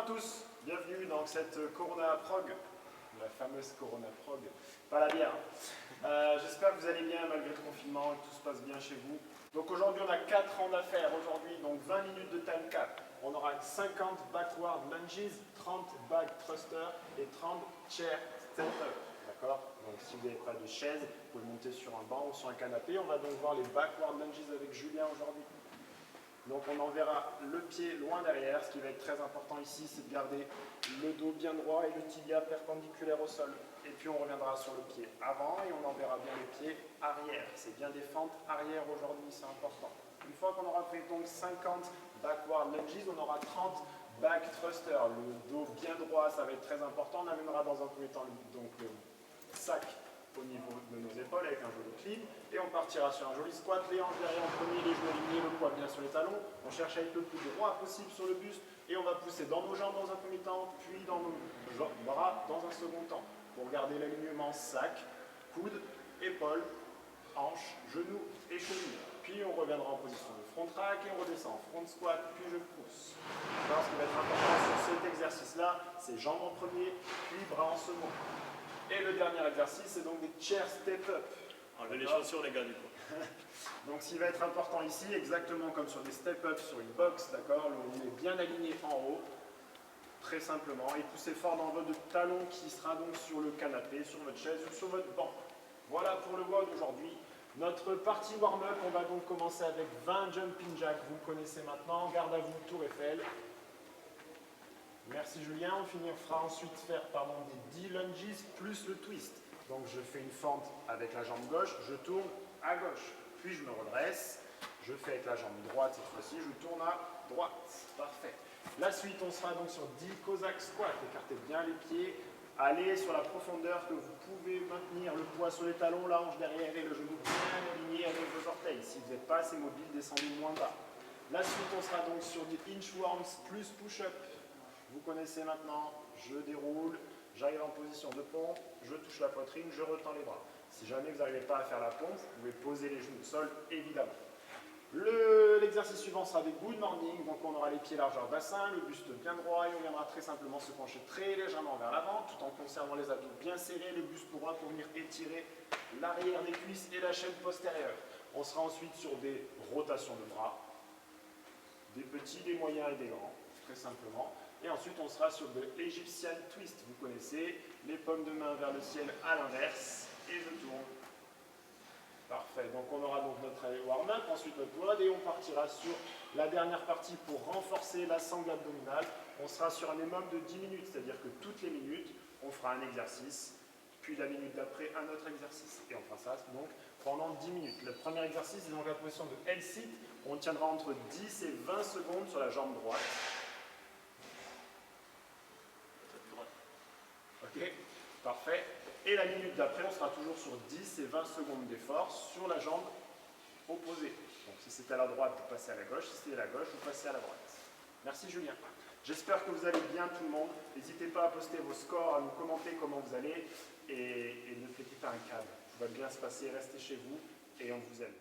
tous, bienvenue dans cette Corona Prog, la fameuse Corona Prog, pas la bière. J'espère que vous allez bien malgré le confinement et que tout se passe bien chez vous. Donc aujourd'hui on a 4 rounds à faire, aujourd'hui donc 20 minutes de time cap. On aura 50 backward lunges, 30 back thrusters et 30 chair step-up. D'accord? Donc si vous n'avez pas de chaise, vous pouvez monter sur un banc ou sur un canapé. On va donc voir les backward lunges avec Julien aujourd'hui. Donc on enverra le pied loin derrière. Ce qui va être très important ici, c'est de garder le dos bien droit et le tibia perpendiculaire au sol. Et puis on reviendra sur le pied avant et on enverra bien le pied arrière. C'est bien des fentes arrière aujourd'hui, c'est important. Une fois qu'on aura fait donc 50 backward lunges, on aura 30 back thrusters. Le dos bien droit, ça va être très important. On amènera dans un premier temps donc le sac au niveau de nos épaules avec un joli clean et on partira sur un joli squat, les hanches derrière en premier, les genoux alignés, le poids bien sur les talons. On cherche à être le plus droit possible sur le buste et on va pousser dans nos jambes dans un premier temps, puis dans nos bras dans un second temps pour garder l'alignement sac, coude, épaules, hanches, genoux et chevilles. Puis on reviendra en position de front track et on redescend en front squat, puis je pousse. Alors, ce qui va être important sur cet exercice-là, c'est jambes en premier, puis bras en second. Et le dernier exercice, c'est donc des chair step-up. Enlevez les chaussures, les gars, du coup. Donc, ce qui va être important ici, exactement comme sur des step-up sur une box, d'accord, on est bien aligné en haut, très simplement, et poussez fort dans votre talon qui sera donc sur le canapé, sur votre chaise ou sur votre banc. Voilà pour le WOD d'aujourd'hui. Notre partie warm-up, on va donc commencer avec 20 jumping jacks. Vous connaissez maintenant, garde à vous, tour Eiffel. Merci Julien, on fera ensuite faire des 10 lunges plus le twist. Donc je fais une fente avec la jambe gauche, je tourne à gauche, puis je me redresse, je fais avec la jambe droite cette fois-ci, je tourne à droite. Parfait. La suite, on sera donc sur 10 Cossack squats, écartez bien les pieds, allez sur la profondeur que vous pouvez maintenir, le poids sur les talons, la hanche derrière et le genou bien aligné avec vos orteils. Si vous n'êtes pas assez mobile, descendez moins bas. La suite, on sera donc sur des inchworms plus push-up. Vous connaissez maintenant, je déroule, j'arrive en position de pompe, je touche la poitrine, je retends les bras. Si jamais vous n'arrivez pas à faire la pompe, vous pouvez poser les genoux au sol, évidemment. L'exercice suivant sera des good morning, donc on aura les pieds largeur bassin, le buste bien droit et on viendra très simplement se pencher très légèrement vers l'avant tout en conservant les abdos bien serrés, le buste droit pour venir étirer l'arrière des cuisses et la chaîne postérieure. On sera ensuite sur des rotations de bras, des petits, des moyens et des grands, très simplement. Et ensuite, on sera sur de l'Egyptian twist. Vous connaissez, les paumes de main vers le ciel à l'inverse. Et je tourne. Parfait. Donc, on aura donc notre warm-up, ensuite notre WOD et on partira sur la dernière partie pour renforcer la sangle abdominale. On sera sur un minimum de 10 minutes, c'est-à-dire que toutes les minutes, on fera un exercice, puis la minute d'après, un autre exercice. Et on fera ça donc pendant 10 minutes. Le premier exercice est donc la position de L-sit. On tiendra entre 10 et 20 secondes sur la jambe droite. Ok, parfait. Et la minute d'après, on sera toujours sur 10 et 20 secondes d'effort sur la jambe opposée. Donc si c'était à la droite, vous passez à la gauche. Si c'était à la gauche, vous passez à la droite. Merci Julien. J'espère que vous allez bien tout le monde. N'hésitez pas à poster vos scores, à nous commenter comment vous allez et ne pétez pas un câble. Tout va bien se passer, restez chez vous et on vous aime.